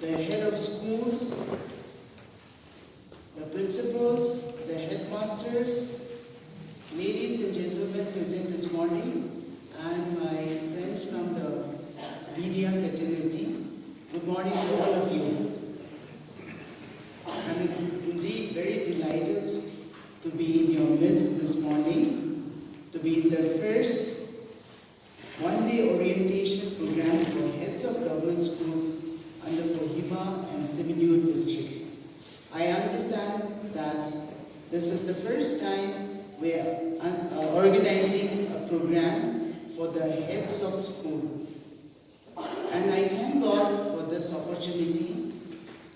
the head of schools, the principals, the headmasters, ladies and gentlemen present this morning, and my friends from the media fraternity. Good morning to all of you. I'm indeed very delighted to be in your midst this morning, to be in the first one-day orientation program for heads of government schools under Kohima and Tseminyu district. I understand that this is the first time we are organizing a program for the heads of schools. And I thank God for this opportunity.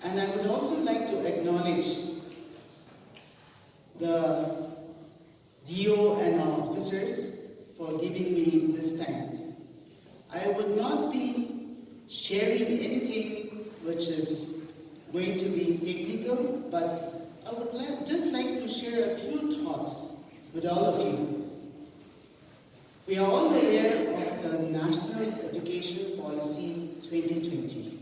And I would also like to acknowledge the DO and our officers for giving me this time. I would not be sharing anything which is going to be technical, but I would just like to share a few thoughts with all of you. We are all aware of the National Education Policy 2020,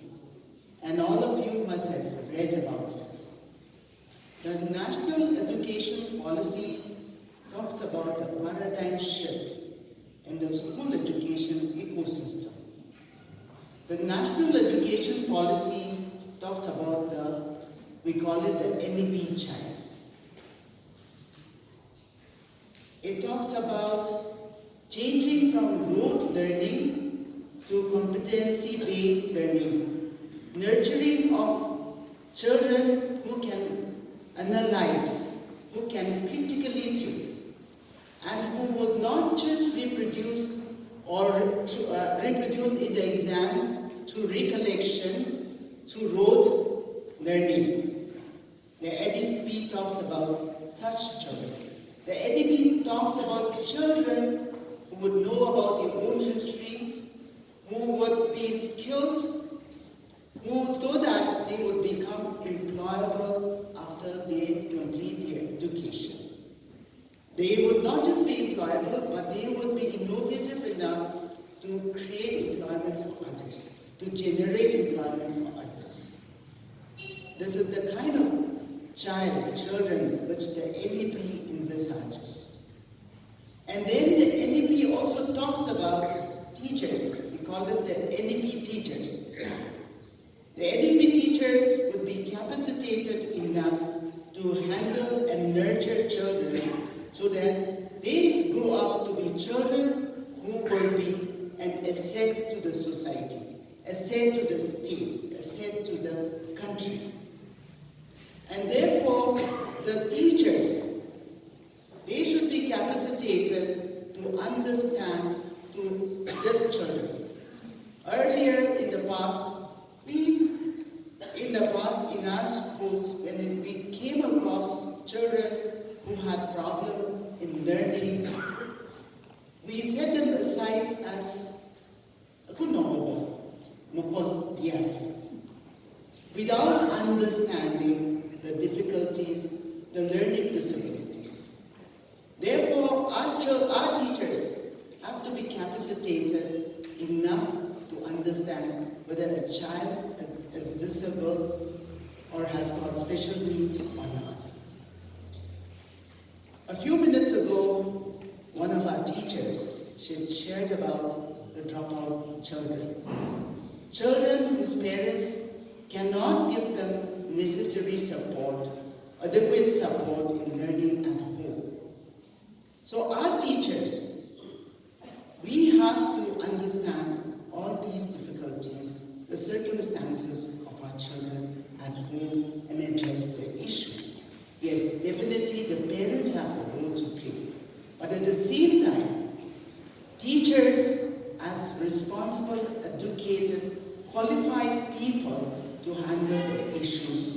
and all of you must have read about it. The National Education Policy talks about a paradigm shift in the school education ecosystem. The National Education Policy talks about we call it the NEP child. It talks about changing from rote learning to competency-based learning, nurturing of children who can analyze, who can critically think, and who would not just reproduce or reproduce in the exam through recollection, through rote learning. The NEP talks about such children. The NEP talks about children who would know about their own history, who would be skilled, so that they would become employable after they complete their education. They would not just be employable, but they would be innovative enough to create employment for others, to generate employment for others. This is the kind of children which the NEP envisages. And then the NEP also talks about teachers. We call them the NEP teachers. The NEP teachers would be capacitated enough to handle and nurture children so that they grow up to be children who will be an asset to the society, asset to the state, asset to the country. And therefore, the teachers, they should be capacitated to understand to these children. Earlier in the past, in our schools, when we came across children who had problem in learning, we set them aside as without understanding the difficulties, the learning disabilities. Therefore, our teachers have to be capacitated enough to understand whether a child is disabled or has got special needs or not. A few minutes ago, one of our teachers, she shared about the dropout children. Children whose parents cannot give them necessary support, adequate support in learning at home. So our teachers, we have to understand all these difficulties, the circumstances of our children at home, and address their issues. Yes, definitely the parents have a role to play. But at the same time, teachers as responsible, educated, qualified people to handle the issues,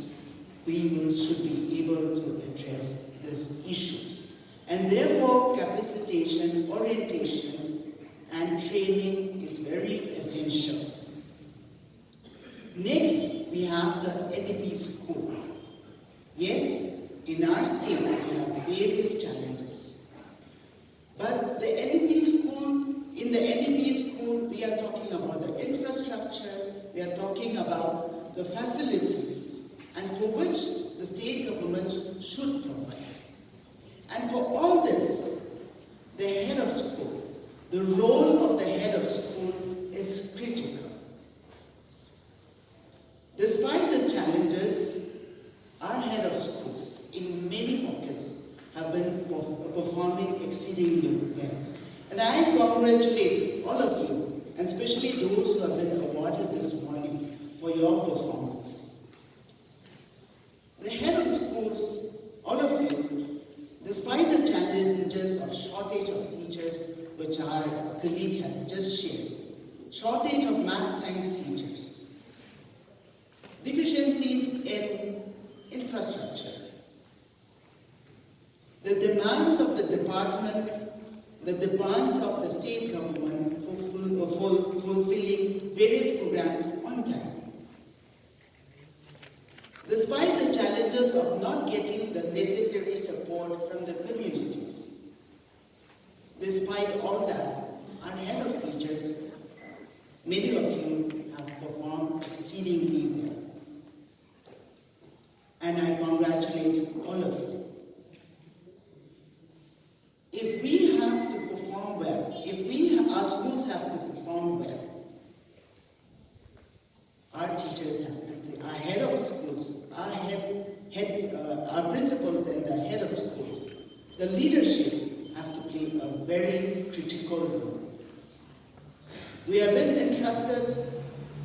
should be able to address these issues. And therefore, capacitation, orientation, and training is very essential. Next, we have the NEP school. Yes, in our state, we have various challenges. But the NEP school, in the NEP school, we are talking about the infrastructure, we are talking about the facilities and for which the state government should provide. And for all this, the head of school, the role of the head of school is critical. Despite the challenges, our head of schools in many pockets have been performing exceedingly well. And I congratulate all of you, and especially those who have been awarded this morning for your performance. The head of schools, all of you, despite the challenges of shortage of teachers, which our colleague has just shared, shortage of math science teachers, deficiencies in infrastructure, the demands of the department, the demands of the state government for fulfilling various programs on time. Despite the challenges of not getting the necessary support from the communities, despite all that, our head of teachers, many of you have performed exceedingly well. And I congratulate all of you. If we have to perform well, our schools have to perform well, our teachers have to play, our head of schools, our principals and the head of schools, the leadership have to play a very critical role. We have been entrusted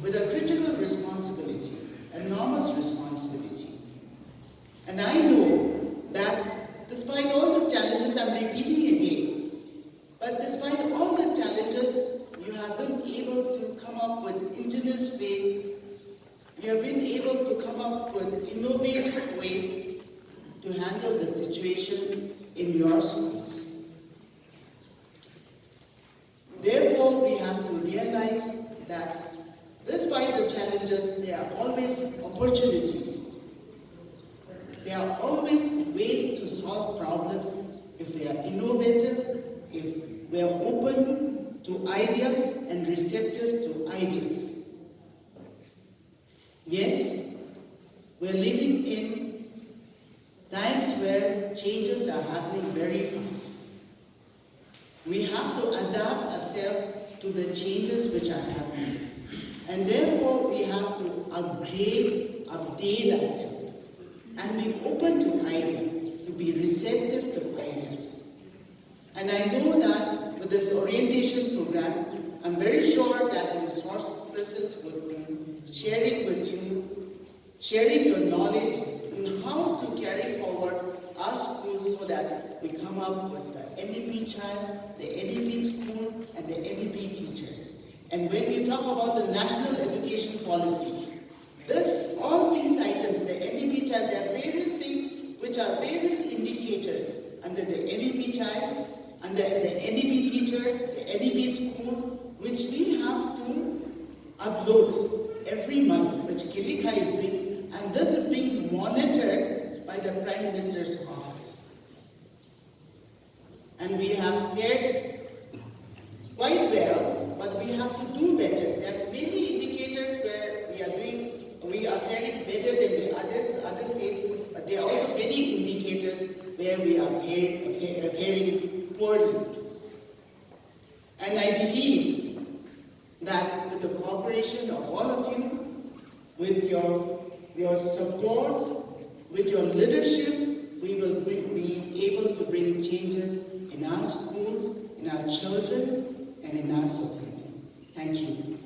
with a critical responsibility, enormous responsibility. And I know that despite all these challenges, I'm repeating again, but despite all these challenges, you have been able to come up with ingenious ways, you have been able to come up with innovative ways to handle the situation in your schools. Therefore, we have to realize that despite the challenges, there are always opportunities. There are always ways to solve problems if we are innovative, if we are open to ideas and receptive to ideas. Yes, we are living in times where changes are happening very fast. We have to adapt ourselves to the changes which are happening. And therefore, we have to update ourselves, and be open to ideas, to be receptive to ideas. And I know that with this orientation program, I'm very sure that resource persons will be sharing with you, sharing your knowledge on how to carry forward our schools so that we come up with the NEP child, the NEP school, and the NEP teachers. And when we talk about the national education policy, all these items, the NEP child, there are various things which are various indicators under the NEP child, under the NEP teacher, the NEP school, which we have to upload every month, which Kilika is doing, and this is being monitored by the Prime Minister's office. And we have fared quite well, but we have to do better. There are many indicators where we are faring better than the other states, but there are also many indicators where we are faring poorly. And I believe that with the cooperation of all of you, with your support, with your leadership, we will be able to bring changes in our schools, in our children, and in our society. Thank you.